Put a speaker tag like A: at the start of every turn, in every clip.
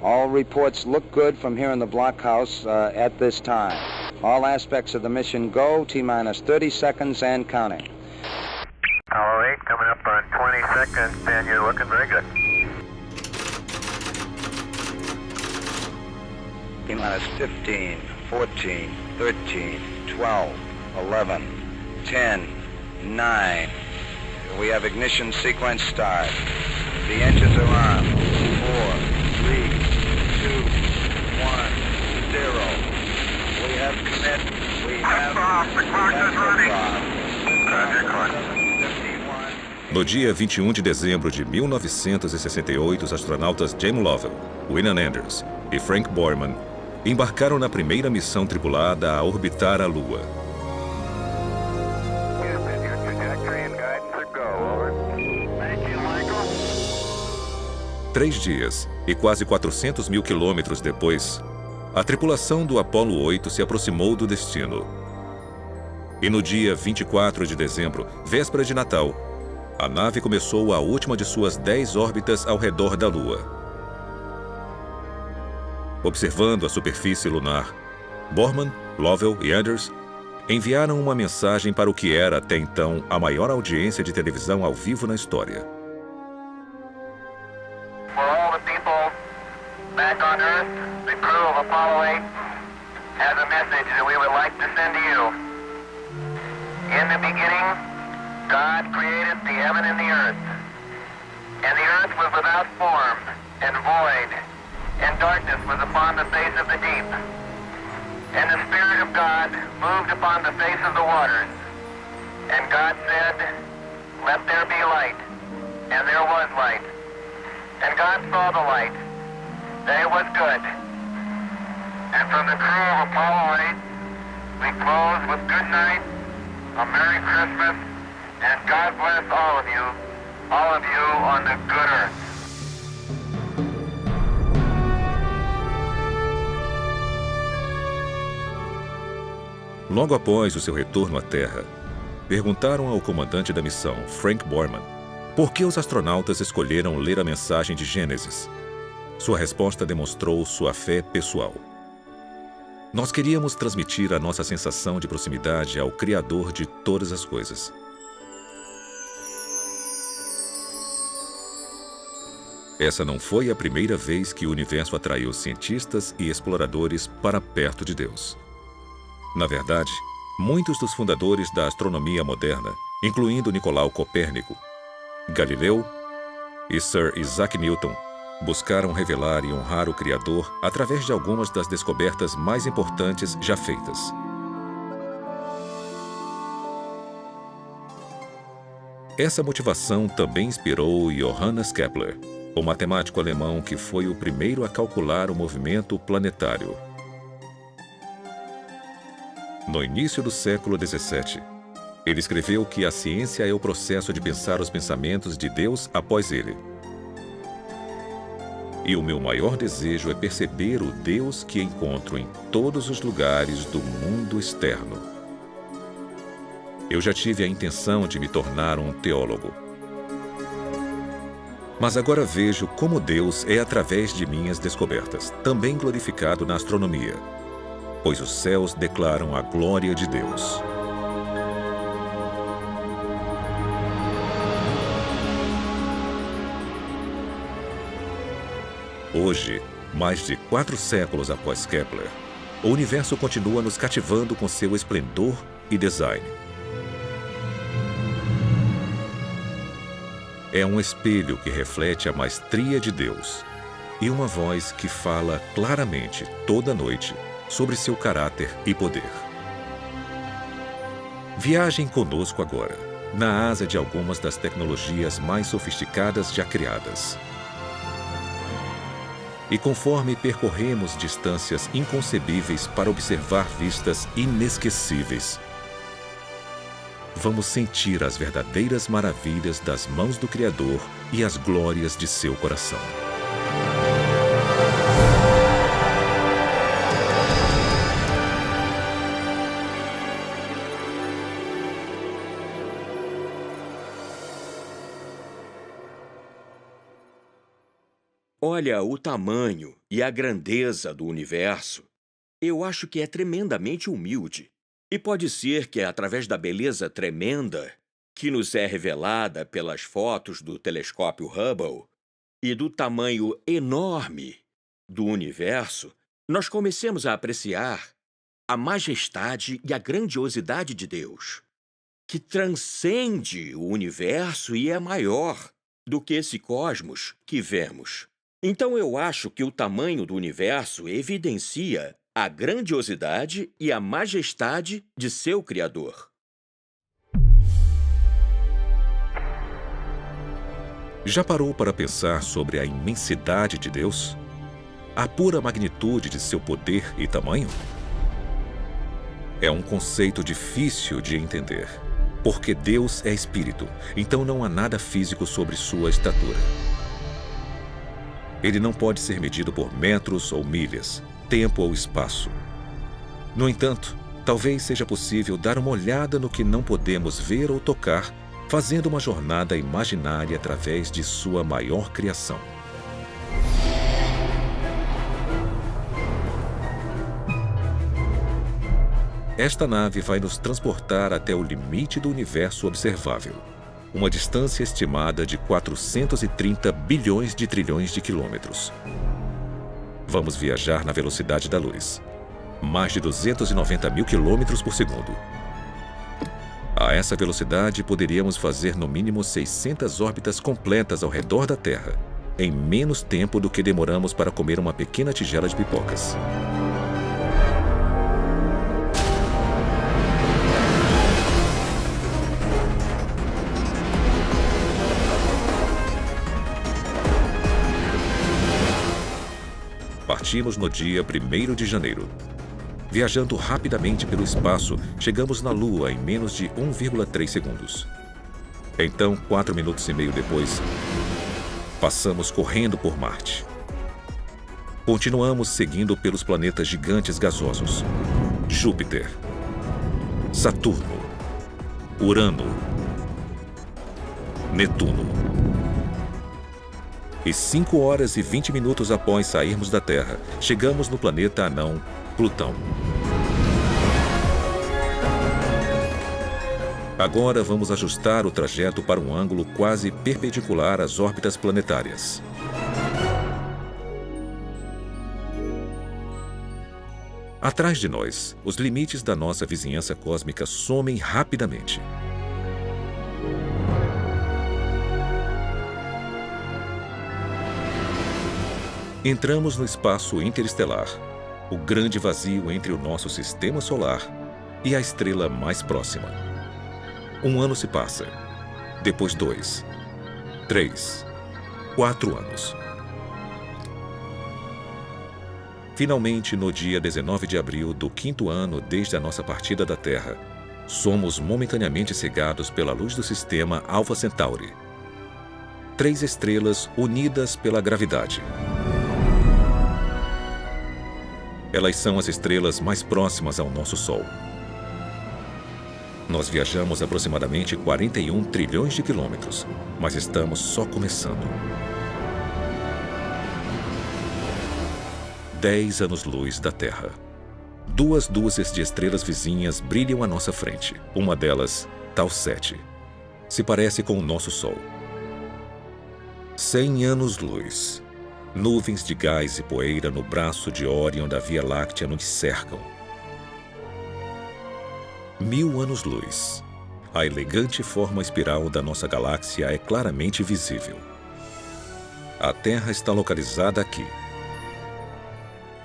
A: All reports look good from here in the blockhouse at this time. All aspects of the mission go, T-minus 30 seconds and counting.
B: Apollo 8 coming up on 20 seconds, and you're looking very good.
A: T-minus 15, 14, 13, 12, 11, 10, 9. We have ignition sequence start. The engines are on. 4, 3, 2, 1, 0. We have commit. We have
B: the clock is running. Roger, clock.
C: No dia 21 de dezembro de 1968, os astronautas James Lovell, William Anders e Frank Borman embarcaram na primeira missão tripulada a orbitar a Lua. 3 dias e quase 400 mil quilômetros depois, a tripulação do Apollo 8 se aproximou do destino. E no dia 24 de dezembro, véspera de Natal, a nave começou a última de suas 10 órbitas ao redor da Lua. Observando a superfície lunar, Borman, Lovell e Anders enviaram uma mensagem para o que era até então a maior audiência de televisão ao vivo na história.
B: For all the people back on Earth, the crew of Apollo 8 has a message that we would like to send to you. In the beginning, God created the heaven and the earth. And the earth was without form and void, and darkness was upon the face of the deep. And the Spirit of God moved upon the face of the waters. And God said, "Let there be light." And there was light. And God saw the light, that it was good. And from the crew of Apollo 8, we close with good night, a Merry Christmas, and God bless all of you on the good earth.
C: Logo após o seu retorno à Terra, perguntaram ao comandante da missão, Frank Borman, por que os astronautas escolheram ler a mensagem de Gênesis. Sua resposta demonstrou sua fé pessoal. Nós queríamos transmitir a nossa sensação de proximidade ao Criador de todas as coisas. Essa não foi a primeira vez que o universo atraiu cientistas e exploradores para perto de Deus. Na verdade, muitos dos fundadores da astronomia moderna, incluindo Nicolau Copérnico, Galileu e Sir Isaac Newton, buscaram revelar e honrar o Criador através de algumas das descobertas mais importantes já feitas. Essa motivação também inspirou Johannes Kepler, o matemático alemão que foi o primeiro a calcular o movimento planetário. No início do século XVII, ele escreveu que a ciência é o processo de pensar os pensamentos de Deus após ele. E o meu maior desejo é perceber o Deus que encontro em todos os lugares do mundo externo. Eu já tive a intenção de me tornar um teólogo. Mas agora vejo como Deus é através de minhas descobertas, também glorificado na astronomia, pois os céus declaram a glória de Deus. Hoje, mais de 4 séculos após Kepler, o universo continua nos cativando com seu esplendor e design. É um espelho que reflete a maestria de Deus e uma voz que fala claramente toda noite sobre seu caráter e poder. Viajem conosco agora, na asa de algumas das tecnologias mais sofisticadas já criadas. E conforme percorremos distâncias inconcebíveis para observar vistas inesquecíveis, vamos sentir as verdadeiras maravilhas das mãos do Criador e as glórias de seu coração.
D: Olha, o tamanho e a grandeza do universo, eu acho que é tremendamente humilde. E pode ser que é através da beleza tremenda que nos é revelada pelas fotos do telescópio Hubble e do tamanho enorme do universo, nós comecemos a apreciar a majestade e a grandiosidade de Deus, que transcende o universo e é maior do que esse cosmos que vemos. Então eu acho que o tamanho do universo evidencia a grandiosidade e a majestade de seu Criador.
C: Já parou para pensar sobre a imensidade de Deus? A pura magnitude de seu poder e tamanho? É um conceito difícil de entender, porque Deus é espírito, então não há nada físico sobre sua estatura. Ele não pode ser medido por metros ou milhas, tempo ou espaço. No entanto, talvez seja possível dar uma olhada no que não podemos ver ou tocar, fazendo uma jornada imaginária através de sua maior criação. Esta nave vai nos transportar até o limite do universo observável, uma distância estimada de 430 bilhões de trilhões de quilômetros. Vamos viajar na velocidade da luz, mais de 290 mil quilômetros por segundo. A essa velocidade, poderíamos fazer no mínimo 600 órbitas completas ao redor da Terra, em menos tempo do que demoramos para comer uma pequena tigela de pipocas. Partimos no dia 1º de janeiro. Viajando rapidamente pelo espaço, chegamos na Lua em menos de 1,3 segundos. Então, 4 minutos e meio depois, passamos correndo por Marte. Continuamos seguindo pelos planetas gigantes gasosos: Júpiter, Saturno, Urano, Netuno. E 5 horas e 20 minutos após sairmos da Terra, chegamos no planeta anão Plutão. Agora vamos ajustar o trajeto para um ângulo quase perpendicular às órbitas planetárias. Atrás de nós, os limites da nossa vizinhança cósmica somem rapidamente. Entramos no espaço interestelar, o grande vazio entre o nosso sistema solar e a estrela mais próxima. 1 ano se passa, depois 2, 3, 4 anos. Finalmente, no dia 19 de abril do 5º ano desde a nossa partida da Terra, somos momentaneamente cegados pela luz do sistema Alpha Centauri. 3 estrelas unidas pela gravidade. Elas são as estrelas mais próximas ao nosso Sol. Nós viajamos aproximadamente 41 trilhões de quilômetros, mas estamos só começando. 10 anos-luz da Terra. 2 dúzias de estrelas vizinhas brilham à nossa frente. Uma delas, Tau 7, se parece com o nosso Sol. 100 anos-luz. Nuvens de gás e poeira no braço de Órion da Via Láctea nos cercam. 1000 anos-luz. A elegante forma espiral da nossa galáxia é claramente visível. A Terra está localizada aqui.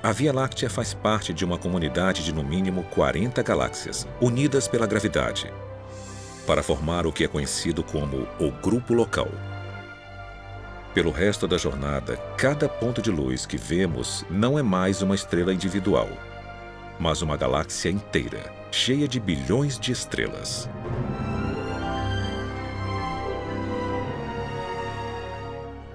C: A Via Láctea faz parte de uma comunidade de no mínimo 40 galáxias, unidas pela gravidade, para formar o que é conhecido como o Grupo Local. Pelo resto da jornada, cada ponto de luz que vemos não é mais uma estrela individual, mas uma galáxia inteira, cheia de bilhões de estrelas.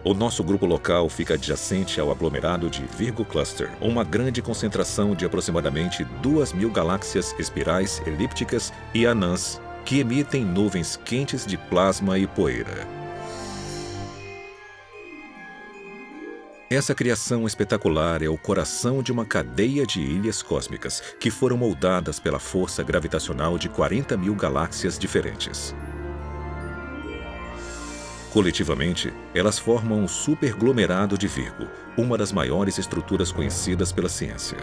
C: O nosso grupo local fica adjacente ao aglomerado de Virgo Cluster, uma grande concentração de aproximadamente 2.000 galáxias espirais, elípticas e anãs que emitem nuvens quentes de plasma e poeira. Essa criação espetacular é o coração de uma cadeia de ilhas cósmicas que foram moldadas pela força gravitacional de 40 mil galáxias diferentes. Coletivamente, elas formam um superglomerado de Virgo, uma das maiores estruturas conhecidas pela ciência.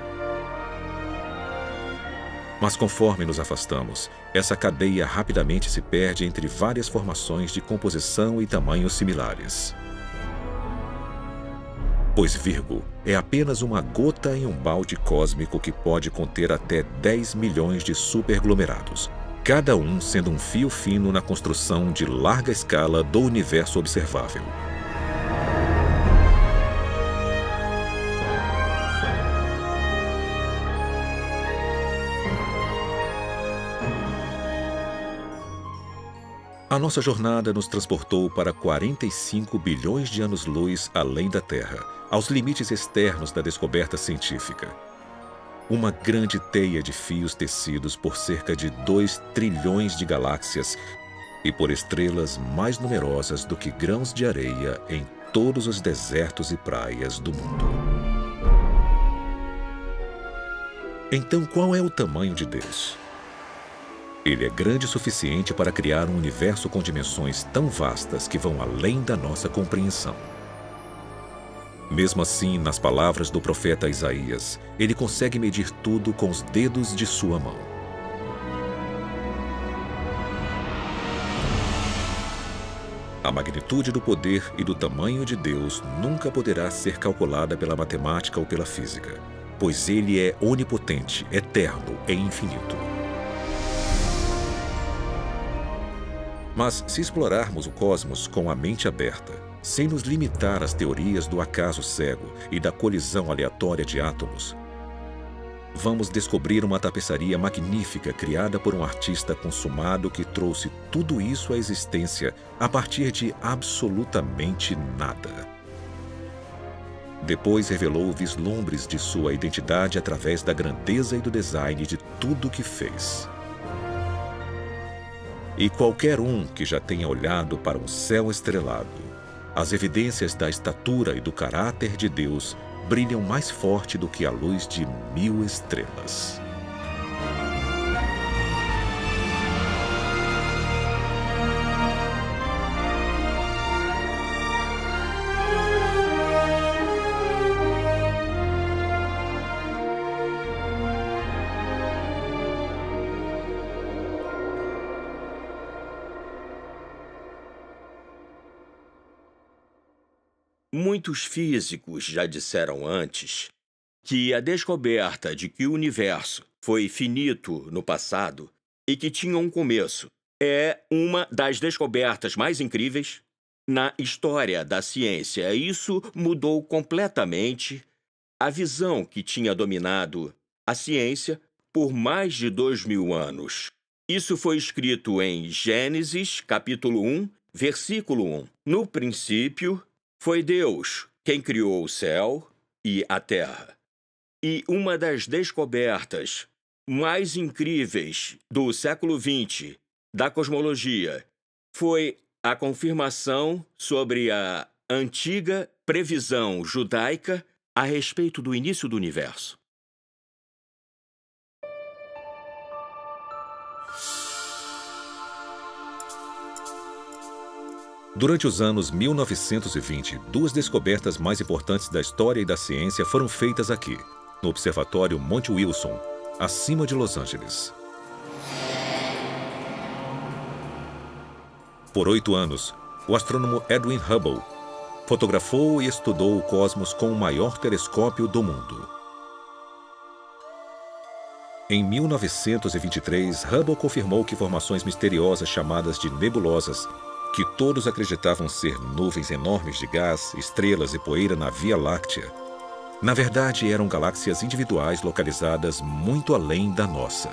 C: Mas conforme nos afastamos, essa cadeia rapidamente se perde entre várias formações de composição e tamanhos similares. Pois Virgo é apenas uma gota em um balde cósmico que pode conter até 10 milhões de superglomerados, cada um sendo um fio fino na construção de larga escala do universo observável. A nossa jornada nos transportou para 45 bilhões de anos-luz além da Terra, aos limites externos da descoberta científica. Uma grande teia de fios tecidos por cerca de 2 trilhões de galáxias e por estrelas mais numerosas do que grãos de areia em todos os desertos e praias do mundo. Então, qual é o tamanho de Deus? Ele é grande o suficiente para criar um universo com dimensões tão vastas que vão além da nossa compreensão. Mesmo assim, nas palavras do profeta Isaías, ele consegue medir tudo com os dedos de sua mão. A magnitude do poder e do tamanho de Deus nunca poderá ser calculada pela matemática ou pela física, pois ele é onipotente, eterno e infinito. Mas se explorarmos o cosmos com a mente aberta, sem nos limitar às teorias do acaso cego e da colisão aleatória de átomos, vamos descobrir uma tapeçaria magnífica criada por um artista consumado que trouxe tudo isso à existência a partir de absolutamente nada. Depois revelou vislumbres de sua identidade através da grandeza e do design de tudo o que fez. E qualquer um que já tenha olhado para um céu estrelado, as evidências da estatura e do caráter de Deus brilham mais forte do que a luz de 1000 estrelas.
D: Muitos físicos já disseram antes que a descoberta de que o universo foi finito no passado e que tinha um começo é uma das descobertas mais incríveis na história da ciência. Isso mudou completamente a visão que tinha dominado a ciência por mais de 2000 anos. Isso foi escrito em Gênesis, capítulo 1, versículo 1. No princípio, foi Deus quem criou o céu e a terra. E uma das descobertas mais incríveis do século XX da cosmologia foi a confirmação sobre a antiga previsão judaica a respeito do início do universo.
C: Durante os anos 1920, duas descobertas mais importantes da história e da ciência foram feitas aqui, no Observatório Monte Wilson, acima de Los Angeles. Por 8 anos, o astrônomo Edwin Hubble fotografou e estudou o cosmos com o maior telescópio do mundo. Em 1923, Hubble confirmou que formações misteriosas chamadas de nebulosas, que todos acreditavam ser nuvens enormes de gás, estrelas e poeira na Via Láctea, na verdade eram galáxias individuais localizadas muito além da nossa.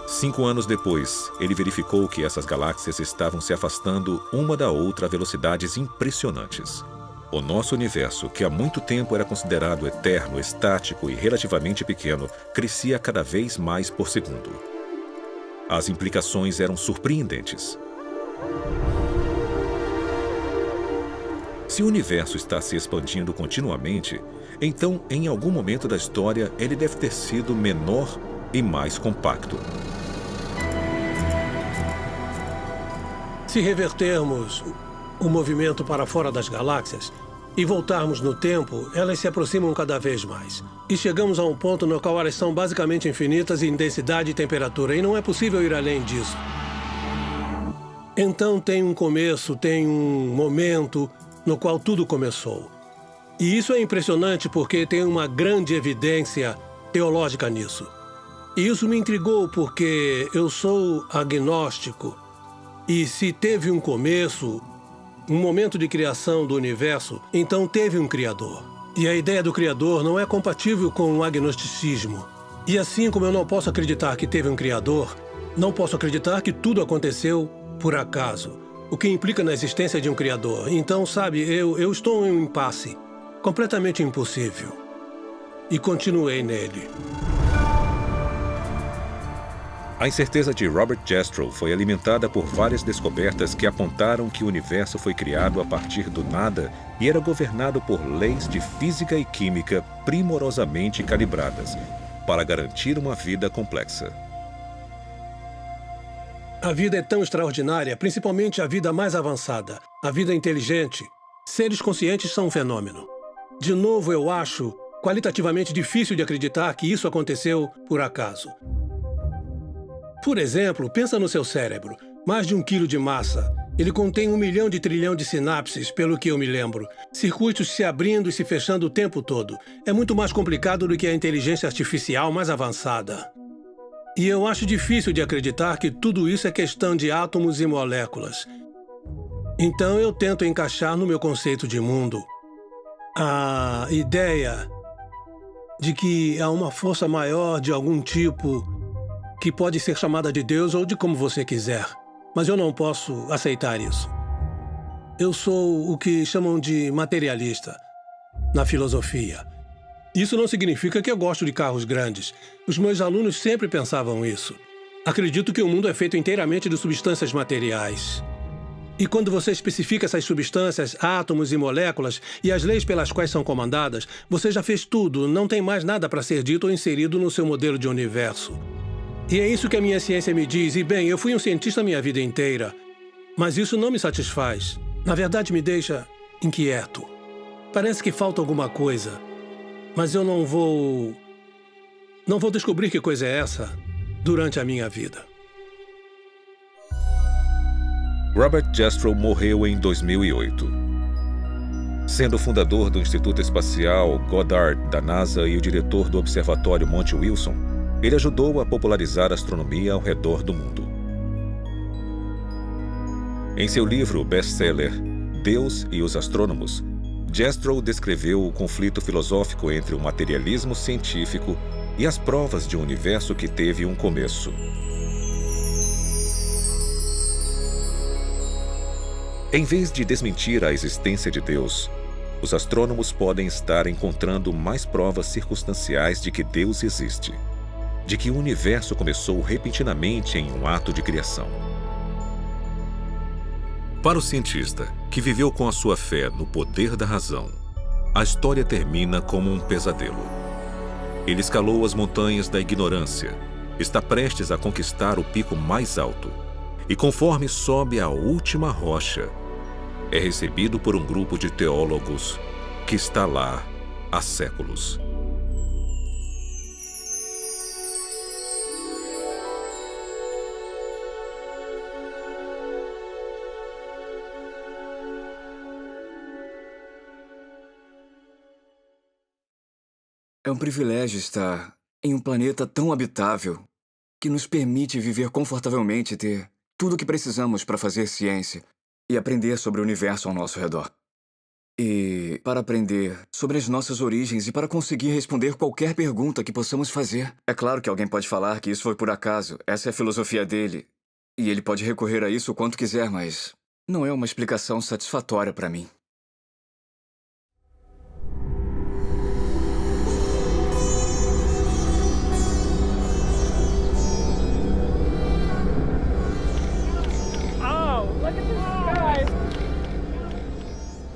C: 5 anos depois, ele verificou que essas galáxias estavam se afastando uma da outra a velocidades impressionantes. O nosso universo, que há muito tempo era considerado eterno, estático e relativamente pequeno, crescia cada vez mais por segundo. As implicações eram surpreendentes. Se o universo está se expandindo continuamente, então, em algum momento da história, ele deve ter sido menor e mais compacto.
E: Se revertermos o movimento para fora das galáxias e voltarmos no tempo, elas se aproximam cada vez mais. E chegamos a um ponto no qual elas são basicamente infinitas em densidade e temperatura, e não é possível ir além disso. Então tem um começo, tem um momento no qual tudo começou. E isso é impressionante porque tem uma grande evidência teológica nisso. E isso me intrigou porque eu sou agnóstico. E se teve um começo, um momento de criação do universo, então teve um Criador. E a ideia do Criador não é compatível com o agnosticismo. E assim como eu não posso acreditar que teve um Criador, não posso acreditar que tudo aconteceu por acaso, o que implica na existência de um Criador. Então, sabe, eu estou em um impasse, completamente impossível. E continuei nele.
C: A incerteza de Robert Jastrow foi alimentada por várias descobertas que apontaram que o universo foi criado a partir do nada e era governado por leis de física e química primorosamente calibradas para garantir uma vida complexa.
E: A vida é tão extraordinária, principalmente a vida mais avançada, a vida inteligente. Seres conscientes são um fenômeno. De novo, eu acho qualitativamente difícil de acreditar que isso aconteceu por acaso. Por exemplo, pensa no seu cérebro. Mais de 1 quilo de massa. Ele contém 1 milhão de trilhão de sinapses, pelo que eu me lembro. Circuitos se abrindo e se fechando o tempo todo. É muito mais complicado do que a inteligência artificial mais avançada. E eu acho difícil de acreditar que tudo isso é questão de átomos e moléculas. Então eu tento encaixar no meu conceito de mundo a ideia de que há uma força maior de algum tipo que pode ser chamada de Deus ou de como você quiser. Mas eu não posso aceitar isso. Eu sou o que chamam de materialista na filosofia. Isso não significa que eu gosto de carros grandes. Os meus alunos sempre pensavam isso. Acredito que o mundo é feito inteiramente de substâncias materiais. E quando você especifica essas substâncias, átomos e moléculas, e as leis pelas quais são comandadas, você já fez tudo, não tem mais nada para ser dito ou inserido no seu modelo de universo. E é isso que a minha ciência me diz. E bem, eu fui um cientista a minha vida inteira. Mas isso não me satisfaz. Na verdade, me deixa inquieto. Parece que falta alguma coisa. Mas eu não vou descobrir que coisa é essa durante a minha vida.
C: Robert Jastrow morreu em 2008. Sendo fundador do Instituto Espacial Goddard da NASA e o diretor do Observatório Monte Wilson, ele ajudou a popularizar a astronomia ao redor do mundo. Em seu livro best-seller Deus e os Astrônomos, Jastrow descreveu o conflito filosófico entre o materialismo científico e as provas de um universo que teve um começo. Em vez de desmentir a existência de Deus, os astrônomos podem estar encontrando mais provas circunstanciais de que Deus existe, de que o universo começou repentinamente em um ato de criação. Para o cientista, que viveu com a sua fé no poder da razão, a história termina como um pesadelo. Ele escalou as montanhas da ignorância, está prestes a conquistar o pico mais alto, e conforme sobe a última rocha, é recebido por um grupo de teólogos que está lá há séculos.
F: É um privilégio estar em um planeta tão habitável que nos permite viver confortavelmente e ter tudo o que precisamos para fazer ciência e aprender sobre o universo ao nosso redor. E para aprender sobre as nossas origens e para conseguir responder qualquer pergunta que possamos fazer. É claro que alguém pode falar que isso foi por acaso, essa é a filosofia dele, e ele pode recorrer a isso o quanto quiser, mas não é uma explicação satisfatória para mim.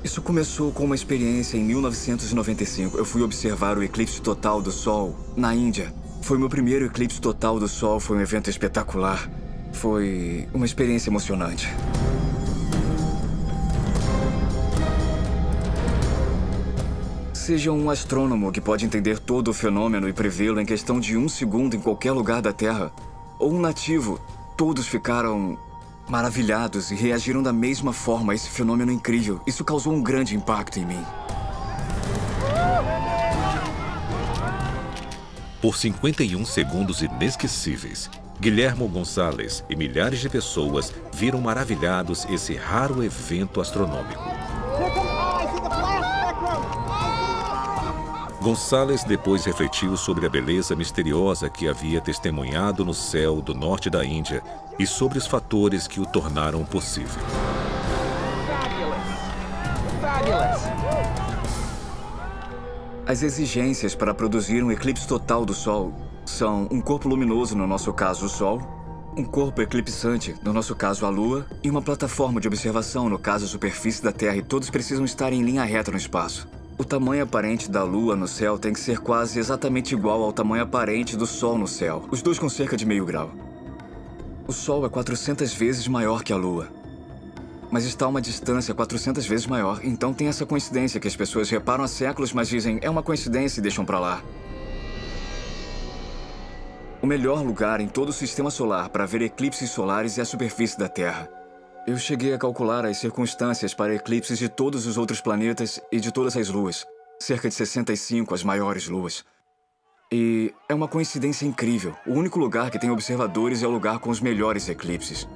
F: Isso começou com uma experiência em 1995. Eu fui observar o eclipse total do Sol na Índia. Foi meu primeiro eclipse total do Sol, foi um evento espetacular. Foi uma experiência emocionante. Seja um astrônomo que pode entender todo o fenômeno e prevê-lo em questão de 1 segundo em qualquer lugar da Terra, ou um nativo, todos ficaram maravilhados e reagiram da mesma forma a esse fenômeno incrível. Isso causou um grande impacto em mim.
C: Por 51 segundos inesquecíveis, Guilhermo Gonçalves e milhares de pessoas viram maravilhados esse raro evento astronômico. Gonçalves depois refletiu sobre a beleza misteriosa que havia testemunhado no céu do norte da Índia e sobre os fatores que o tornaram possível.
F: As exigências para produzir um eclipse total do Sol são um corpo luminoso, no nosso caso o Sol, um corpo eclipsante, no nosso caso a Lua, e uma plataforma de observação, no caso a superfície da Terra, e todos precisam estar em linha reta no espaço. O tamanho aparente da Lua no céu tem que ser quase exatamente igual ao tamanho aparente do Sol no céu, os dois com cerca de meio grau. O Sol é 400 vezes maior que a Lua, mas está a uma distância 400 vezes maior, então tem essa coincidência que as pessoas reparam há séculos, mas dizem, é uma coincidência e deixam pra lá. O melhor lugar em todo o sistema solar para ver eclipses solares é a superfície da Terra. Eu cheguei a calcular as circunstâncias para eclipses de todos os outros planetas e de todas as luas. Cerca de 65 as maiores luas. E é uma coincidência incrível. O único lugar que tem observadores é o lugar com os melhores eclipses.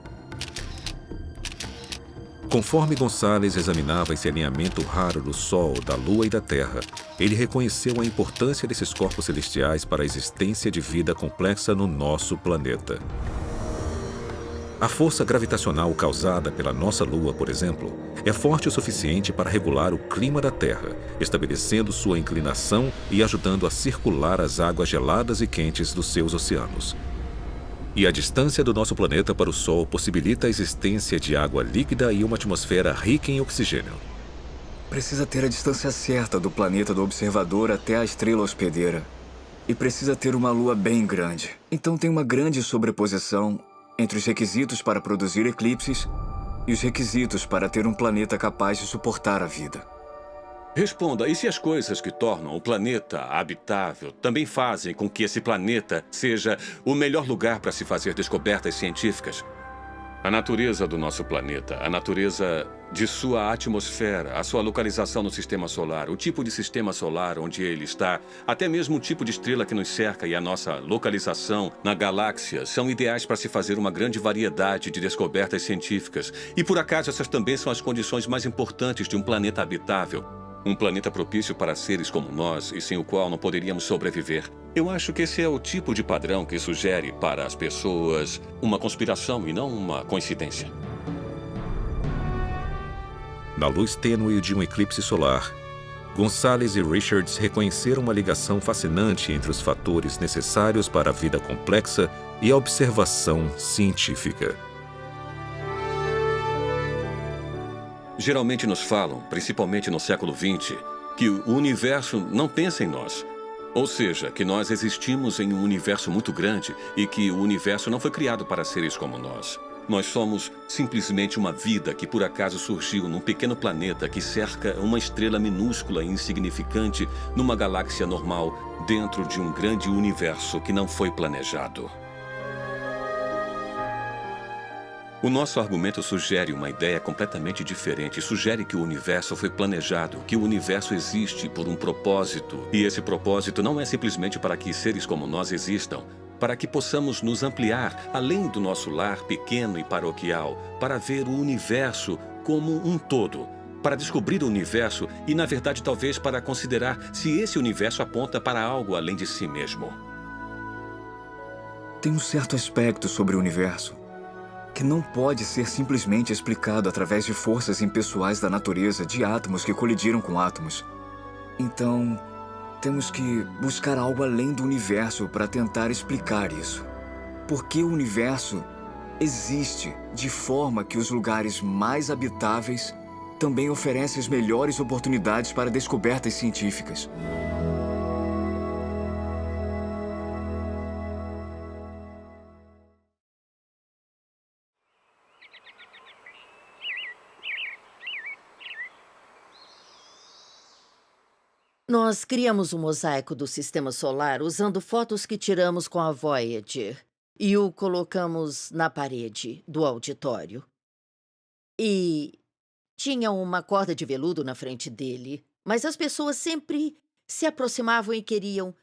C: Conforme Gonçalves examinava esse alinhamento raro do Sol, da Lua e da Terra, ele reconheceu a importância desses corpos celestiais para a existência de vida complexa no nosso planeta. A força gravitacional causada pela nossa Lua, por exemplo, é forte o suficiente para regular o clima da Terra, estabelecendo sua inclinação e ajudando a circular as águas geladas e quentes dos seus oceanos. E a distância do nosso planeta para o Sol possibilita a existência de água líquida e uma atmosfera rica em oxigênio.
F: Precisa ter a distância certa do planeta do observador até a estrela hospedeira. E precisa ter uma Lua bem grande. Então tem uma grande sobreposição entre os requisitos para produzir eclipses e os requisitos para ter um planeta capaz de suportar a vida.
D: Responda, e se as coisas que tornam o planeta habitável também fazem com que esse planeta seja o melhor lugar para se fazer descobertas científicas? A natureza do nosso planeta, a natureza de sua atmosfera, a sua localização no sistema solar, o tipo de sistema solar onde ele está, até mesmo o tipo de estrela que nos cerca e a nossa localização na galáxia são ideais para se fazer uma grande variedade de descobertas científicas. E por acaso essas também são as condições mais importantes de um planeta habitável. Um planeta propício para seres como nós e sem o qual não poderíamos sobreviver. Eu acho que esse é o tipo de padrão que sugere para as pessoas uma conspiração e não uma coincidência.
C: Na luz tênue de um eclipse solar, Gonçalves e Richards reconheceram uma ligação fascinante entre os fatores necessários para a vida complexa e a observação científica.
D: Geralmente nos falam, principalmente no século XX, que o universo não pensa em nós. Ou seja, que nós existimos em um universo muito grande e que o universo não foi criado para seres como nós. Nós somos simplesmente uma vida que por acaso surgiu num pequeno planeta que cerca uma estrela minúscula e insignificante numa galáxia normal dentro de um grande universo que não foi planejado. O nosso argumento sugere uma ideia completamente diferente. Sugere que o universo foi planejado, que o universo existe por um propósito. E esse propósito não é simplesmente para que seres como nós existam, para que possamos nos ampliar além do nosso lar pequeno e paroquial, para ver o universo como um todo, para descobrir o universo e, na verdade, talvez para considerar se esse universo aponta para algo além de si mesmo.
F: Tem um certo aspecto sobre o universo que não pode ser simplesmente explicado através de forças impessoais da natureza, de átomos que colidiram com átomos. Então, temos que buscar algo além do universo para tentar explicar isso. Porque o universo existe de forma que os lugares mais habitáveis também oferece as melhores oportunidades para descobertas científicas.
G: Nós criamos um mosaico do Sistema Solar usando fotos que tiramos com a Voyager e o colocamos na parede do auditório. E tinha uma corda de veludo na frente dele, mas as pessoas sempre se aproximavam e queriam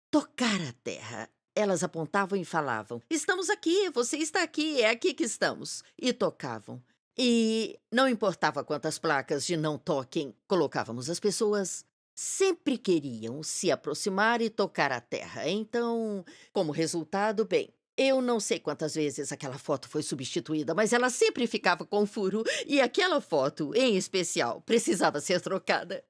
G: tocar a Terra. Elas apontavam e falavam: "Estamos aqui, você está aqui, é aqui que estamos." E tocavam. E não importava quantas placas de não toquem colocávamos, as pessoas sempre queriam se aproximar e tocar a Terra. Então, como resultado, bem, eu não sei quantas vezes aquela foto foi substituída, mas ela sempre ficava com furo e aquela foto, em especial, precisava ser trocada.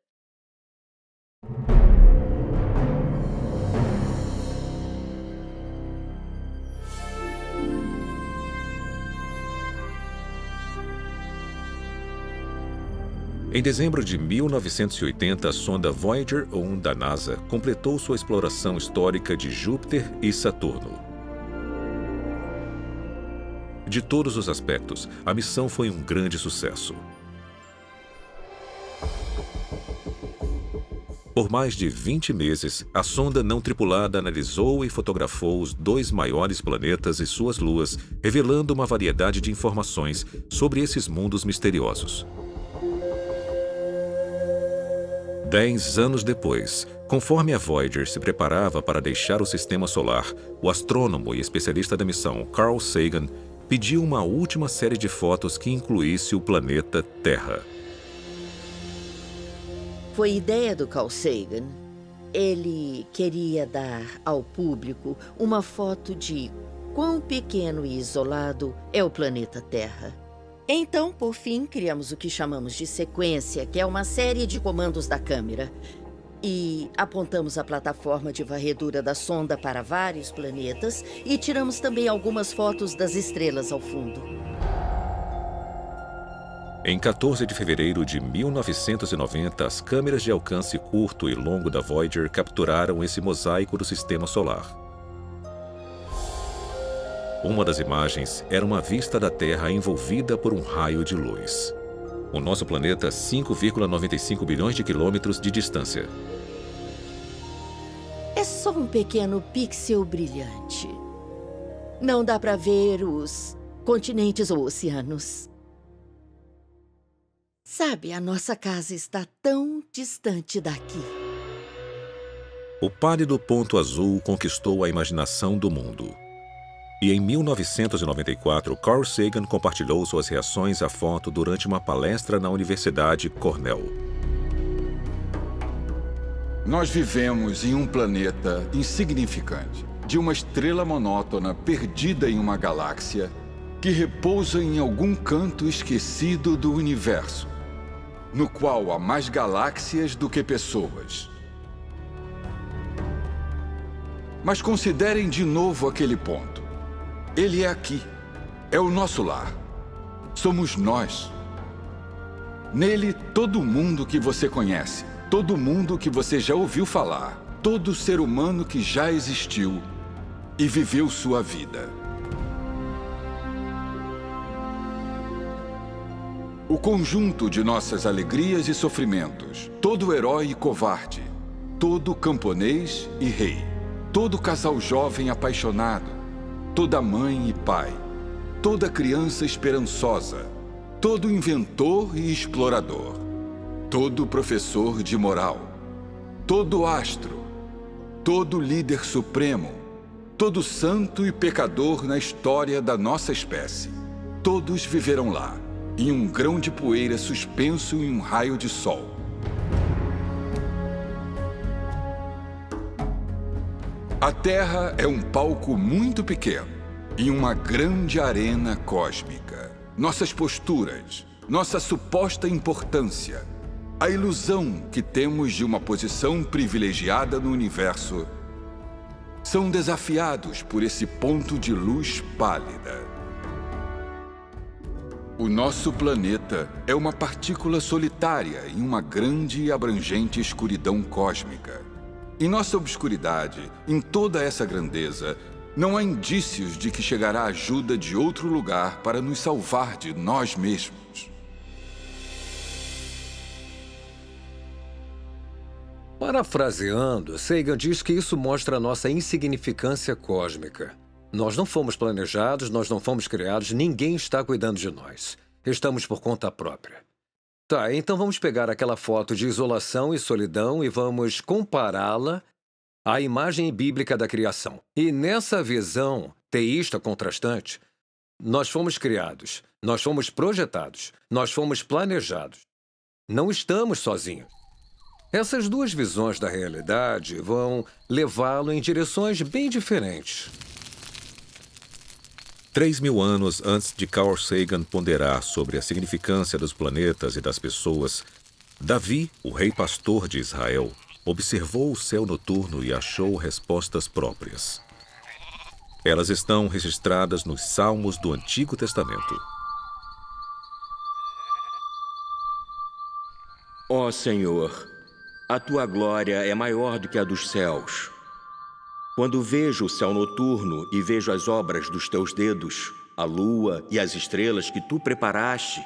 C: Em dezembro de 1980, a sonda Voyager 1 da NASA completou sua exploração histórica de Júpiter e Saturno. De todos os aspectos, a missão foi um grande sucesso. Por mais de 20 meses, a sonda não tripulada analisou e fotografou os 2 maiores planetas e suas luas, revelando uma variedade de informações sobre esses mundos misteriosos. 10 anos depois, conforme a Voyager se preparava para deixar o Sistema Solar, o astrônomo e especialista da missão Carl Sagan pediu uma última série de fotos que incluísse o planeta Terra.
G: Foi ideia do Carl Sagan. Ele queria dar ao público uma foto de quão pequeno e isolado é o planeta Terra. Então, por fim, criamos o que chamamos de sequência, que é uma série de comandos da câmera. E apontamos a plataforma de varredura da sonda para vários planetas e tiramos também algumas fotos das estrelas ao fundo.
C: Em 14 de fevereiro de 1990, as câmeras de alcance curto e longo da Voyager capturaram esse mosaico do Sistema Solar. Uma das imagens era uma vista da Terra envolvida por um raio de luz. O nosso planeta, 5,95 bilhões de quilômetros de distância.
G: É só um pequeno pixel brilhante. Não dá para ver os continentes ou oceanos. Sabe, a nossa casa está tão distante daqui.
C: O pálido ponto azul conquistou a imaginação do mundo. E em 1994, Carl Sagan compartilhou suas reações à foto durante uma palestra na Universidade Cornell.
H: Nós vivemos em um planeta insignificante, de uma estrela monótona perdida em uma galáxia que repousa em algum canto esquecido do universo, no qual há mais galáxias do que pessoas. Mas considerem de novo aquele ponto. Ele é aqui. É o nosso lar. Somos nós. Nele, todo mundo que você conhece, todo mundo que você já ouviu falar, todo ser humano que já existiu e viveu sua vida. O conjunto de nossas alegrias e sofrimentos, todo herói e covarde, todo camponês e rei, todo casal jovem apaixonado, toda mãe e pai, toda criança esperançosa, todo inventor e explorador, todo professor de moral, todo astro, todo líder supremo, todo santo e pecador na história da nossa espécie. Todos viveram lá, em um grão de poeira suspenso em um raio de sol. A Terra é um palco muito pequeno em uma grande arena cósmica. Nossas posturas, nossa suposta importância, a ilusão que temos de uma posição privilegiada no universo, são desafiados por esse ponto de luz pálida. O nosso planeta é uma partícula solitária em uma grande e abrangente escuridão cósmica. Em nossa obscuridade, em toda essa grandeza, não há indícios de que chegará ajuda de outro lugar para nos salvar de nós mesmos.
I: Parafraseando, Sagan diz que isso mostra a nossa insignificância cósmica. Nós não fomos planejados, nós não fomos criados, ninguém está cuidando de nós. Estamos por conta própria. Tá, então vamos pegar aquela foto de isolação e solidão e vamos compará-la à imagem bíblica da criação. E nessa visão teísta contrastante, nós fomos criados, nós fomos projetados, nós fomos planejados. Não estamos sozinhos. Essas duas visões da realidade vão levá-lo em direções bem diferentes.
C: 3.000 anos antes de Carl Sagan ponderar sobre a significância dos planetas e das pessoas, Davi, o rei pastor de Israel, observou o céu noturno e achou respostas próprias. Elas estão registradas nos Salmos do Antigo Testamento.
D: Ó Senhor, a tua glória é maior do que a dos céus. Quando vejo o céu noturno e vejo as obras dos teus dedos, a lua e as estrelas que tu preparaste,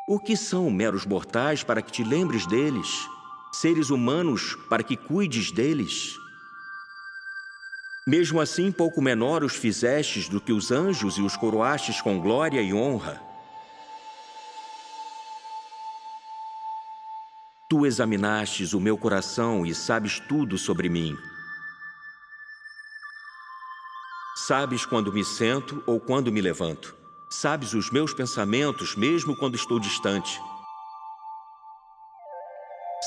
D: o que são meros mortais para que te lembres deles? Seres humanos para que cuides deles? Mesmo assim, pouco menor os fizestes do que os anjos e os coroastes com glória e honra. Tu examinastes o meu coração e sabes tudo sobre mim. Sabes quando me sento ou quando me levanto. Sabes os meus pensamentos, mesmo quando estou distante.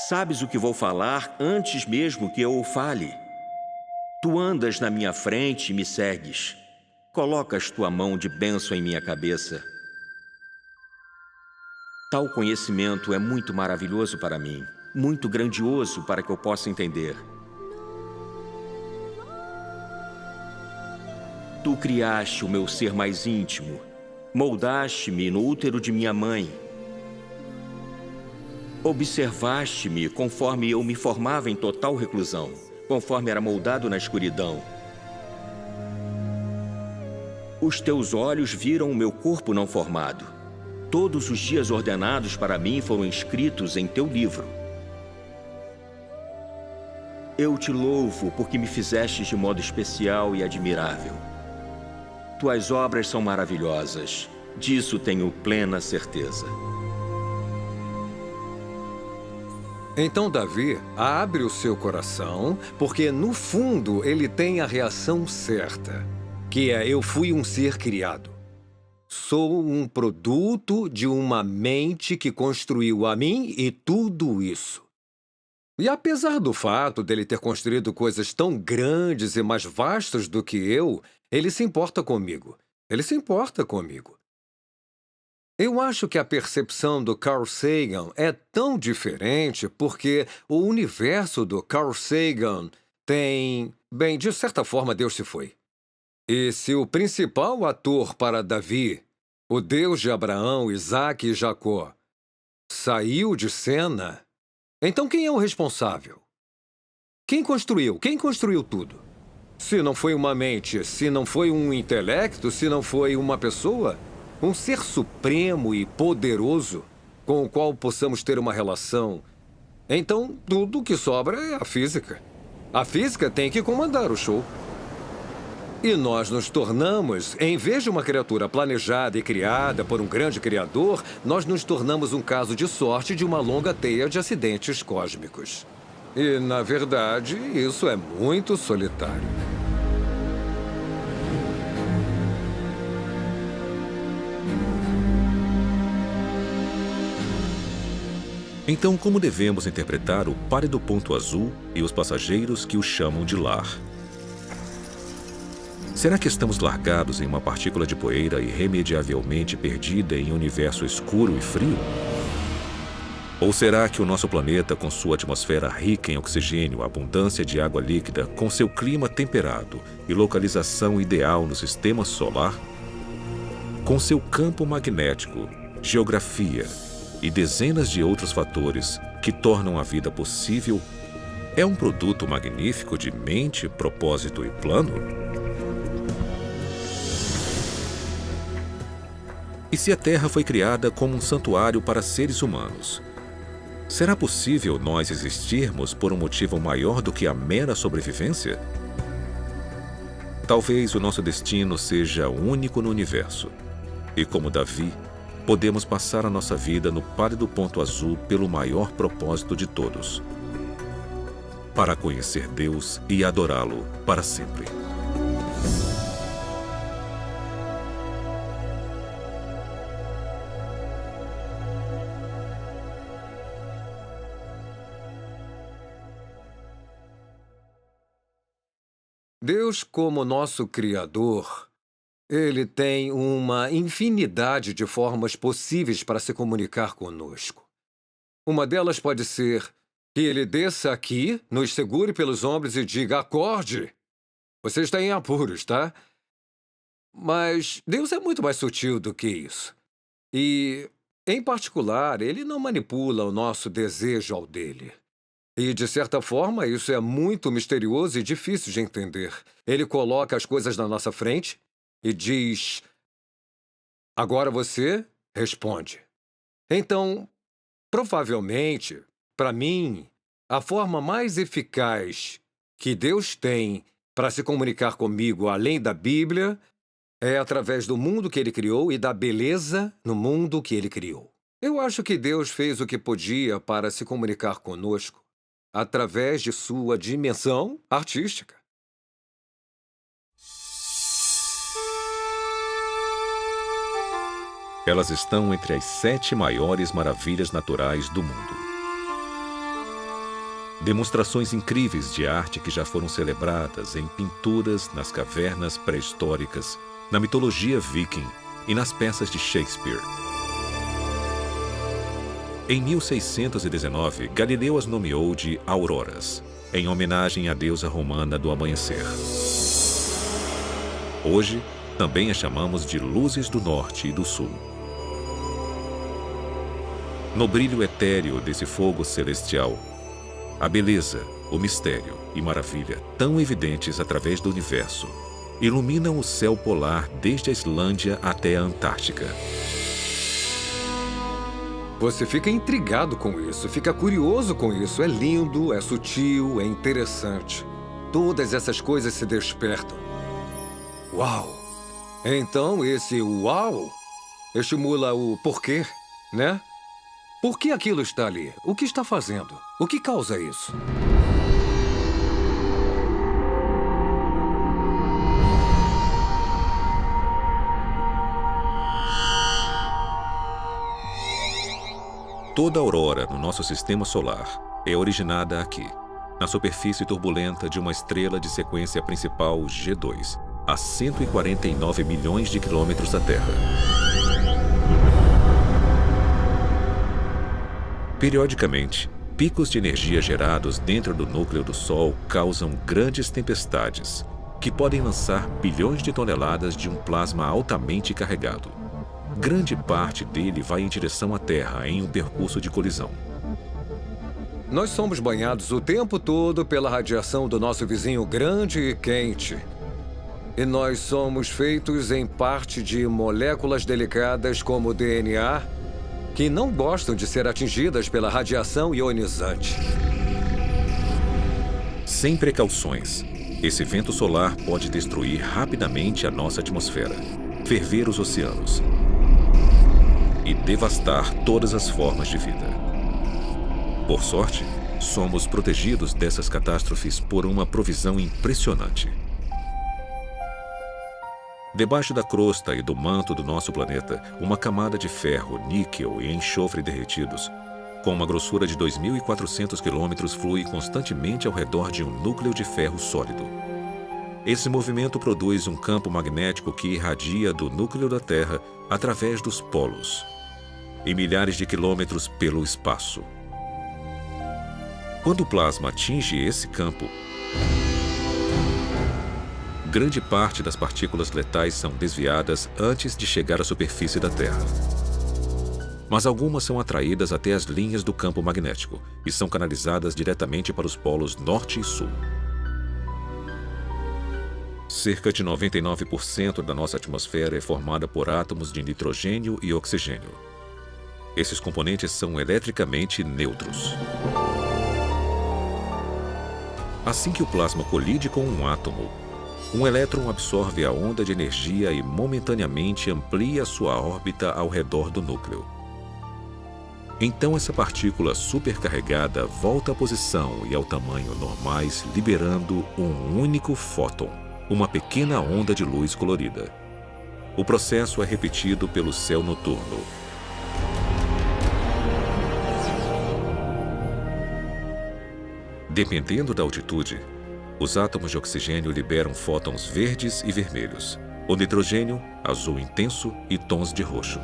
D: Sabes o que vou falar antes mesmo que eu o fale. Tu andas na minha frente e me segues. Colocas tua mão de bênção em minha cabeça. Tal conhecimento é muito maravilhoso para mim, muito grandioso para que eu possa entender. Tu criaste o meu ser mais íntimo, moldaste-me no útero de minha mãe. Observaste-me conforme eu me formava em total reclusão, conforme era moldado na escuridão. Os teus olhos viram o meu corpo não formado. Todos os dias ordenados para mim foram escritos em teu livro. Eu te louvo porque me fizeste de modo especial e admirável. Tuas obras são maravilhosas, disso tenho plena certeza.
I: Então Davi abre o seu coração, porque no fundo ele tem a reação certa, que é: eu fui um ser criado. Sou um produto de uma mente que construiu a mim e tudo isso. E apesar do fato dele ter construído coisas tão grandes e mais vastas do que eu, ele se importa comigo. Ele se importa comigo. Eu acho que a percepção do Carl Sagan é tão diferente porque o universo do Carl Sagan tem... Bem, de certa forma, Deus se foi. E se o principal ator para Davi, o Deus de Abraão, Isaque e Jacó, saiu de cena, então quem é o responsável? Quem construiu? Quem construiu tudo? Se não foi uma mente, se não foi um intelecto, se não foi uma pessoa, um ser supremo e poderoso com o qual possamos ter uma relação, então tudo que sobra é a física. A física tem que comandar o show. E nós nos tornamos, em vez de uma criatura planejada e criada por um grande criador, nós nos tornamos um caso de sorte de uma longa teia de acidentes cósmicos. E, na verdade, isso é muito solitário.
C: Então, como devemos interpretar o pálido ponto azul e os passageiros que o chamam de lar? Será que estamos largados em uma partícula de poeira irremediavelmente perdida em um universo escuro e frio? Ou será que o nosso planeta, com sua atmosfera rica em oxigênio, abundância de água líquida, com seu clima temperado e localização ideal no sistema solar, com seu campo magnético geografia e dezenas de outros fatores que tornam a vida possível, é um produto magnífico de mente, propósito e plano? E se a Terra foi criada como um santuário para seres humanos, será possível nós existirmos por um motivo maior do que a mera sobrevivência? Talvez o nosso destino seja único no universo. E como Davi, podemos passar a nossa vida no pálido ponto azul pelo maior propósito de todos: para conhecer Deus e adorá-lo para sempre.
I: Deus, como nosso Criador, Ele tem uma infinidade de formas possíveis para se comunicar conosco. Uma delas pode ser que Ele desça aqui, nos segure pelos ombros e diga: acorde! Você está em apuros, tá? Mas Deus é muito mais sutil do que isso. E, em particular, Ele não manipula o nosso desejo ao dele. E, de certa forma, isso é muito misterioso e difícil de entender. Ele coloca as coisas na nossa frente e diz: agora você responde. Então, provavelmente, para mim, a forma mais eficaz que Deus tem para se comunicar comigo, além da Bíblia, é através do mundo que Ele criou e da beleza no mundo que Ele criou. Eu acho que Deus fez o que podia para se comunicar conosco através de sua dimensão artística.
C: Elas estão entre as 7 maiores maravilhas naturais do mundo. Demonstrações incríveis de arte que já foram celebradas em pinturas nas cavernas pré-históricas, na mitologia viking e nas peças de Shakespeare. Em 1619, Galileu as nomeou de auroras, em homenagem à deusa romana do amanhecer. Hoje, também as chamamos de luzes do norte e do sul. No brilho etéreo desse fogo celestial, a beleza, o mistério e maravilha, tão evidentes através do universo, iluminam o céu polar desde a Islândia até a Antártica.
I: Você fica intrigado com isso, fica curioso com isso. É lindo, é sutil, é interessante. Todas essas coisas se despertam. Uau! Então esse uau estimula o porquê, né? Por que aquilo está ali? O que está fazendo? O que causa isso?
C: Toda aurora no nosso sistema solar é originada aqui, na superfície turbulenta de uma estrela de sequência principal G2, a 149 milhões de quilômetros da Terra. Periodicamente, picos de energia gerados dentro do núcleo do Sol causam grandes tempestades, que podem lançar bilhões de toneladas de um plasma altamente carregado. Grande parte dele vai em direção à Terra em um percurso de colisão.
I: Nós somos banhados o tempo todo pela radiação do nosso vizinho grande e quente. E nós somos feitos em parte de moléculas delicadas como o DNA, que não gostam de ser atingidas pela radiação ionizante.
C: Sem precauções, esse vento solar pode destruir rapidamente a nossa atmosfera, ferver os oceanos e devastar todas as formas de vida. Por sorte, somos protegidos dessas catástrofes por uma provisão impressionante. Debaixo da crosta e do manto do nosso planeta, uma camada de ferro, níquel e enxofre derretidos, com uma grossura de 2.400 quilômetros, flui constantemente ao redor de um núcleo de ferro sólido. Esse movimento produz um campo magnético que irradia do núcleo da Terra através dos polos, e milhares de quilômetros pelo espaço. Quando o plasma atinge esse campo, grande parte das partículas letais são desviadas antes de chegar à superfície da Terra. mas algumas são atraídas até as linhas do campo magnético e são canalizadas diretamente para os polos norte e sul. Cerca de 99% da nossa atmosfera é formada por átomos de nitrogênio e oxigênio. Esses componentes são eletricamente neutros. Assim que o plasma colide com um átomo, um elétron absorve a onda de energia e momentaneamente amplia sua órbita ao redor do núcleo. Então essa partícula supercarregada volta à posição e ao tamanho normais, liberando um único fóton, uma pequena onda de luz colorida. O processo é repetido pelo céu noturno. Dependendo da altitude, os átomos de oxigênio liberam fótons verdes e vermelhos, o nitrogênio, azul intenso e tons de roxo.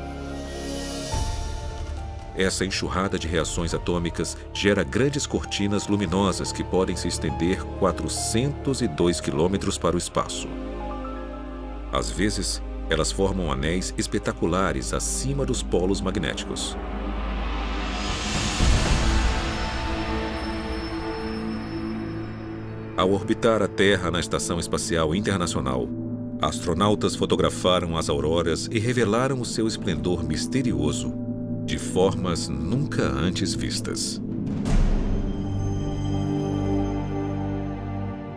C: Essa enxurrada de reações atômicas gera grandes cortinas luminosas que podem se estender 402 quilômetros para o espaço. Às vezes, elas formam anéis espetaculares acima dos polos magnéticos. Ao orbitar a Terra na Estação Espacial Internacional, astronautas fotografaram as auroras e revelaram o seu esplendor misterioso, de formas nunca antes vistas.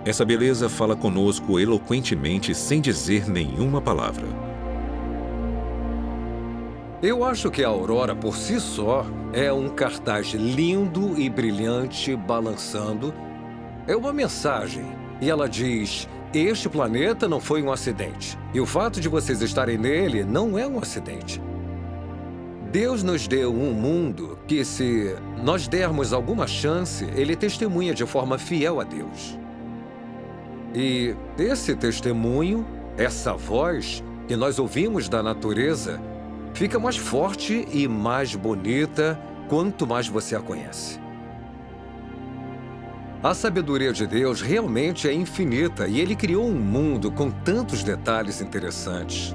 C: Essa beleza fala conosco eloquentemente sem dizer nenhuma palavra.
I: Eu acho que a aurora por si só é um cartaz lindo e brilhante balançando. É uma mensagem, e ela diz: este planeta não foi um acidente, e o fato de vocês estarem nele não é um acidente. Deus nos deu um mundo que, se nós dermos alguma chance, ele testemunha de forma fiel a Deus. E esse testemunho, essa voz que nós ouvimos da natureza, fica mais forte e mais bonita quanto mais você a conhece. A sabedoria de Deus realmente é infinita e Ele criou um mundo com tantos detalhes interessantes.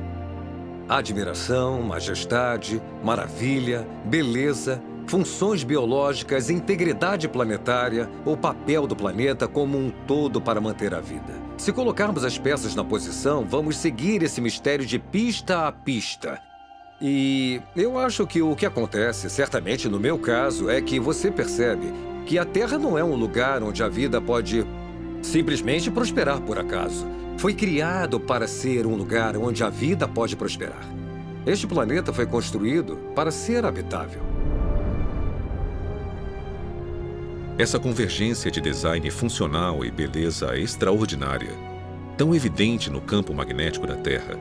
I: Admiração, majestade, maravilha, beleza, funções biológicas, integridade planetária, o papel do planeta como um todo para manter a vida. Se colocarmos as peças na posição, vamos seguir esse mistério de pista a pista. E eu acho que o que acontece, certamente no meu caso, é que você percebe que a Terra não é um lugar onde a vida pode simplesmente prosperar por acaso. Foi criado para ser um lugar onde a vida pode prosperar. Este planeta foi construído para ser habitável.
C: Essa convergência de design funcional e beleza extraordinária, tão evidente no campo magnético da Terra,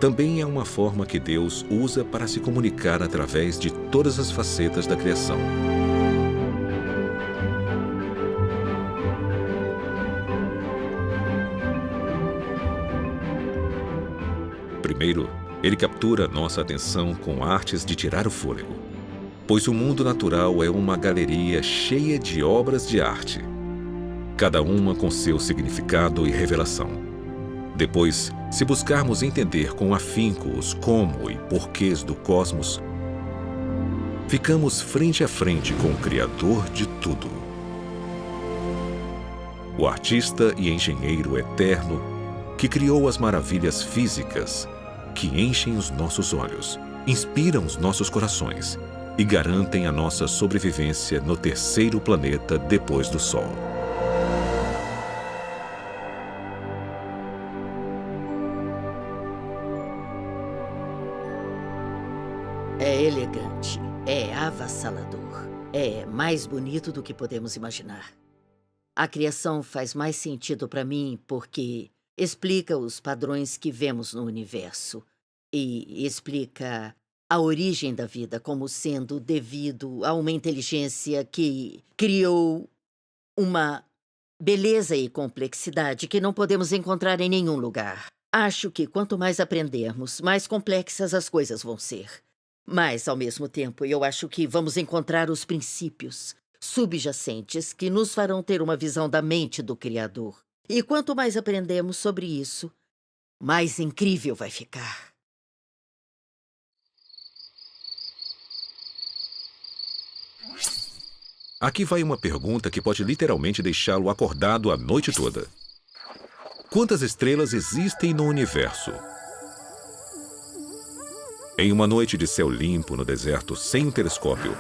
C: também é uma forma que Deus usa para se comunicar através de todas as facetas da criação. Primeiro, ele captura nossa atenção com artes de tirar o fôlego, pois o mundo natural é uma galeria cheia de obras de arte, cada uma com seu significado e revelação. Depois, se buscarmos entender com afinco os como e porquês do cosmos, ficamos frente a frente com o Criador de tudo. O artista e engenheiro eterno que criou as maravilhas físicas que enchem os nossos olhos, inspiram os nossos corações e garantem a nossa sobrevivência no terceiro planeta depois do Sol.
G: É elegante, é avassalador, é mais bonito do que podemos imaginar. A criação faz mais sentido para mim porque explica os padrões que vemos no universo e explica a origem da vida como sendo devido a uma inteligência que criou uma beleza e complexidade que não podemos encontrar em nenhum lugar. Acho que quanto mais aprendermos, mais complexas as coisas vão ser. Mas, ao mesmo tempo, eu acho que vamos encontrar os princípios subjacentes que nos farão ter uma visão da mente do Criador. E quanto mais aprendemos sobre isso, mais incrível vai ficar.
C: Aqui vai uma pergunta que pode literalmente deixá-lo acordado a noite toda. Quantas estrelas existem no universo? Em uma noite de céu limpo no deserto sem um telescópio,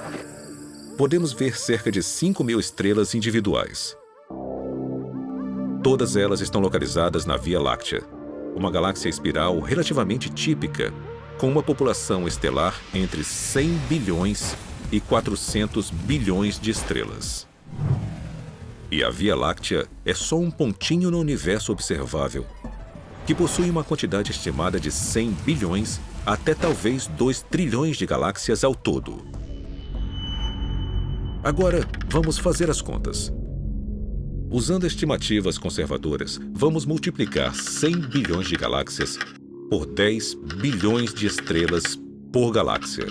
C: podemos ver cerca de 5.000 estrelas individuais. Todas elas estão localizadas na Via Láctea, uma galáxia espiral relativamente típica, com uma população estelar entre 100 bilhões e 400 bilhões de estrelas. E a Via Láctea é só um pontinho no universo observável, que possui uma quantidade estimada de 100 bilhões até talvez 2 trilhões de galáxias ao todo. Agora, vamos fazer as contas. Usando estimativas conservadoras, vamos multiplicar 100 bilhões de galáxias por 10 bilhões de estrelas por galáxia.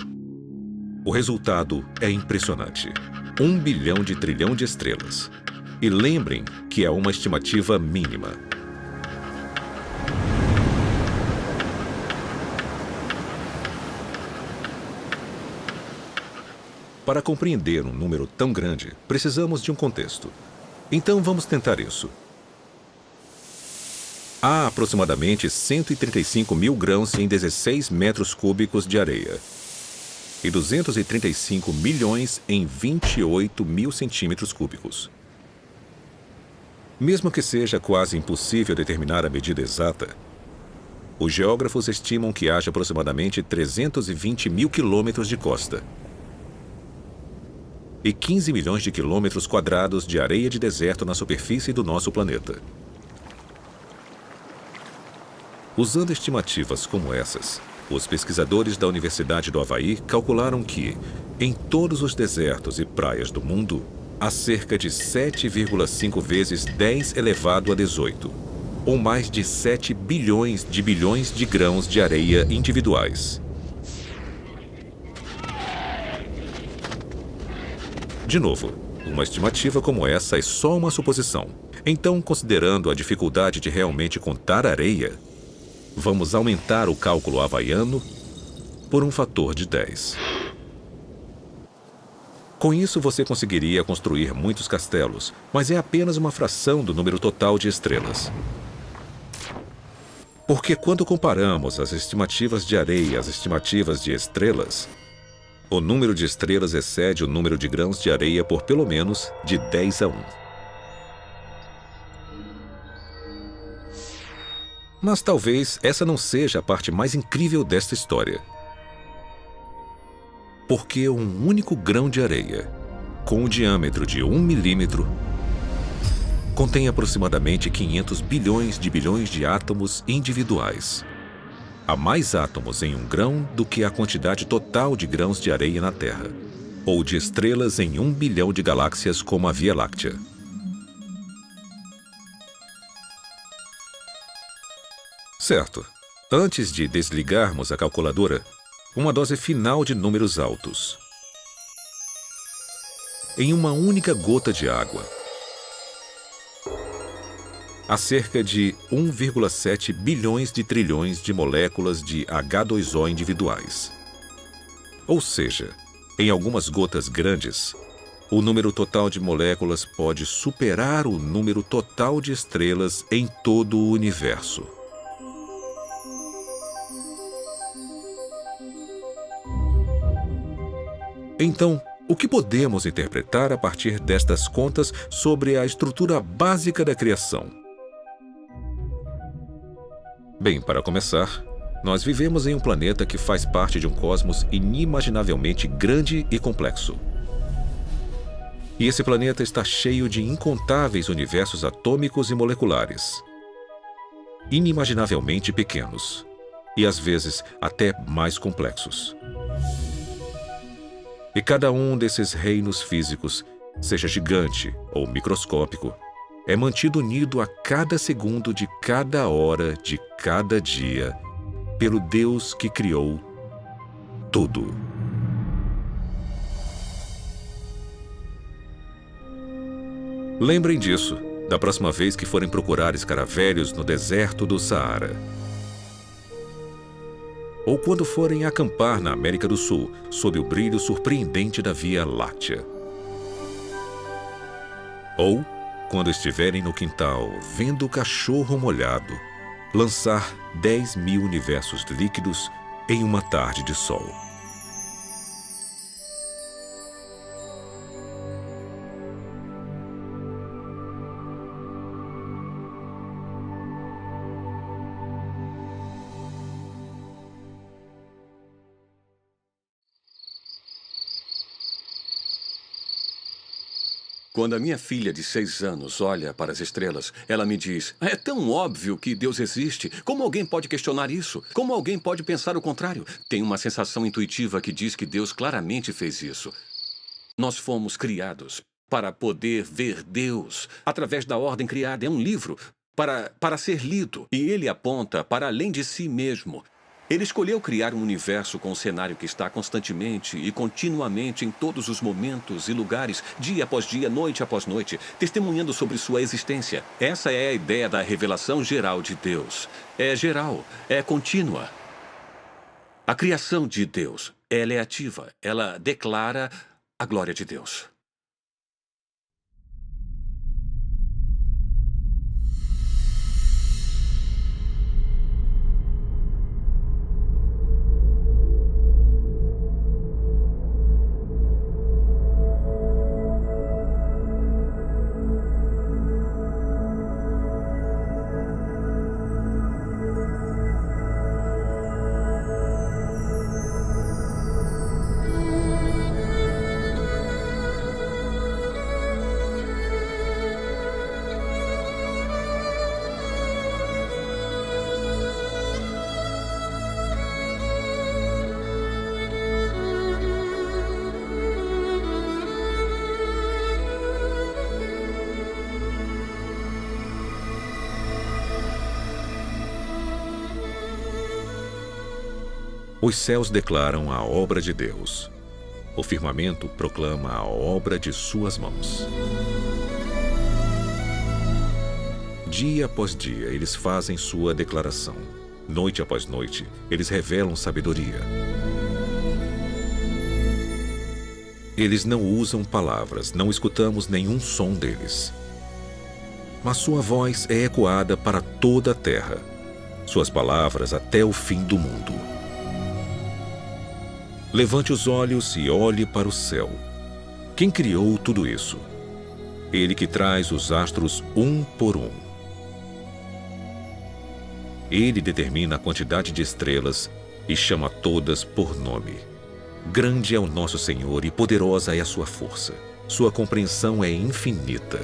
C: O resultado é impressionante. 1 bilhão de trilhão de estrelas. E lembrem que é uma estimativa mínima. Para compreender um número tão grande, precisamos de um contexto. Então vamos tentar isso. Há aproximadamente 135 mil grãos em 16 metros cúbicos de areia e 235 milhões em 28 mil centímetros cúbicos. Mesmo que seja quase impossível determinar a medida exata, os geógrafos estimam que haja aproximadamente 320 mil quilômetros de costa e 15 milhões de quilômetros quadrados de areia de deserto na superfície do nosso planeta. Usando estimativas como essas, os pesquisadores da Universidade do Havaí calcularam que, em todos os desertos e praias do mundo, há cerca de 7,5 vezes 10 elevado a 18, ou mais de 7 bilhões de grãos de areia individuais. De novo, uma estimativa como essa é só uma suposição. Então, considerando a dificuldade de realmente contar areia, vamos aumentar o cálculo havaiano por um fator de 10. Com isso, você conseguiria construir muitos castelos, mas é apenas uma fração do número total de estrelas. Porque quando comparamos as estimativas de areia às estimativas de estrelas, o número de estrelas excede o número de grãos de areia por pelo menos de 10 a 1. Mas talvez essa não seja a parte mais incrível desta história. Porque um único grão de areia, com um diâmetro de 1 milímetro, contém aproximadamente 500 bilhões de átomos individuais. Há mais átomos em um grão do que a quantidade total de grãos de areia na Terra, ou de estrelas em 1 bilhão de galáxias como a Via Láctea. Certo. Antes de desligarmos a calculadora, uma dose final de números altos. Em uma única gota de água, há cerca de 1,7 bilhões de trilhões de moléculas de H2O individuais. Ou seja, em algumas gotas grandes, o número total de moléculas pode superar o número total de estrelas em todo o universo. Então, o que podemos interpretar a partir destas contas sobre a estrutura básica da criação? Bem, para começar, nós vivemos em um planeta que faz parte de um cosmos inimaginavelmente grande e complexo. E esse planeta está cheio de incontáveis universos atômicos e moleculares, inimaginavelmente pequenos, e às vezes até mais complexos. E cada um desses reinos físicos, seja gigante ou microscópico, é mantido unido a cada segundo de cada hora de cada dia pelo Deus que criou tudo. Lembrem disso da próxima vez que forem procurar escaravelhos no deserto do Saara. ou quando forem acampar na América do Sul, sob o brilho surpreendente da Via Láctea. Ou quando estiverem no quintal, vendo o cachorro molhado lançar 10.000 universos líquidos em uma tarde de sol.
J: Quando a minha filha de 6 anos olha para as estrelas, ela me diz: é tão óbvio que Deus existe. Como alguém pode questionar isso? Como alguém pode pensar o contrário? Tem uma sensação intuitiva que diz que Deus claramente fez isso. Nós fomos criados para poder ver Deus através da ordem criada. É um livro para ser lido. E ele aponta para além de si mesmo. Ele escolheu criar um universo com um cenário que está constantemente e continuamente em todos os momentos e lugares, dia após dia, noite após noite, testemunhando sobre sua existência. Essa é a ideia da revelação geral de Deus. É geral, é contínua. A criação de Deus, ela é ativa, ela declara a glória de Deus.
C: Os céus declaram a obra de Deus. O firmamento proclama a obra de suas mãos. Dia após dia, eles fazem sua declaração. Noite após noite, eles revelam sabedoria. Eles não usam palavras, não escutamos nenhum som deles. Mas sua voz é ecoada para toda a terra, suas palavras até o fim do mundo. Levante os olhos e olhe para o céu. Quem criou tudo isso? Ele que traz os astros um por um. Ele determina a quantidade de estrelas e chama todas por nome. Grande é o nosso Senhor e poderosa é a sua força. Sua compreensão é infinita.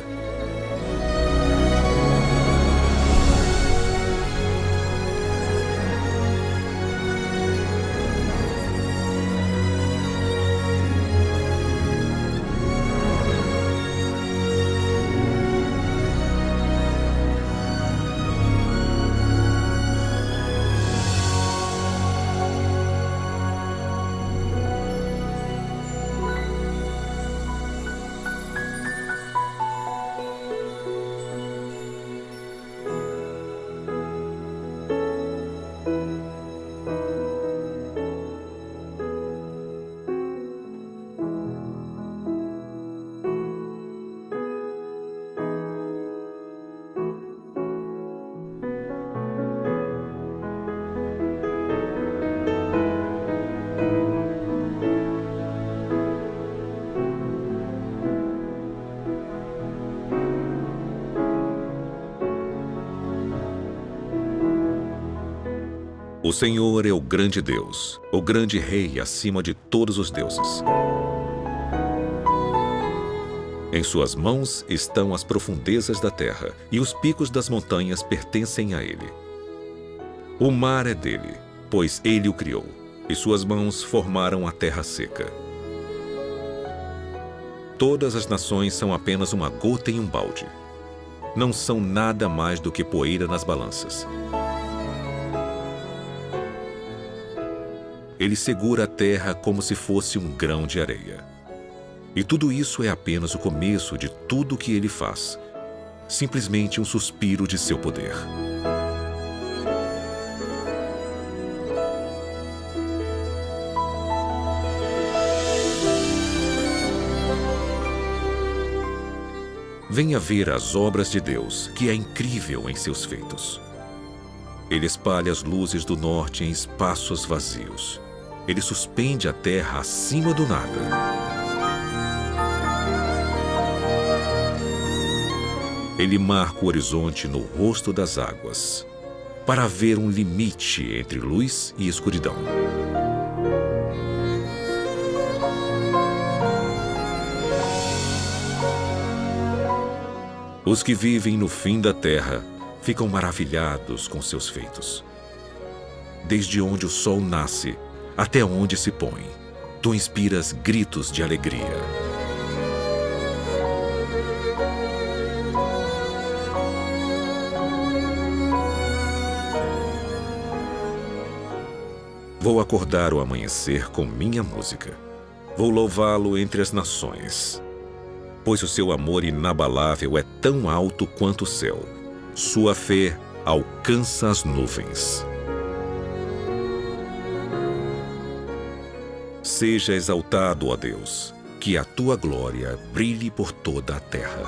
C: O Senhor é o grande Deus, o grande Rei acima de todos os deuses. Em suas mãos estão as profundezas da terra, e os picos das montanhas pertencem a ele. O mar é dele, pois ele o criou, e suas mãos formaram a terra seca. Todas as nações são apenas uma gota em um balde. Não são nada mais do que poeira nas balanças. Ele segura a terra como se fosse um grão de areia. E tudo isso é apenas o começo de tudo o que ele faz. Simplesmente um suspiro de seu poder. venha ver as obras de Deus, que é incrível em seus feitos. Ele espalha as luzes do norte em espaços vazios. Ele suspende a terra acima do nada. Ele marca o horizonte no rosto das águas, para haver um limite entre luz e escuridão. Os que vivem no fim da terra ficam maravilhados com seus feitos. Desde onde o sol nasce até onde se põe, tu inspiras gritos de alegria. Vou acordar o amanhecer com minha música. Vou louvá-lo entre as nações. Pois o seu amor inabalável é tão alto quanto o céu. Sua fé alcança as nuvens. Seja exaltado, ó Deus, que a tua glória brilhe por toda a terra.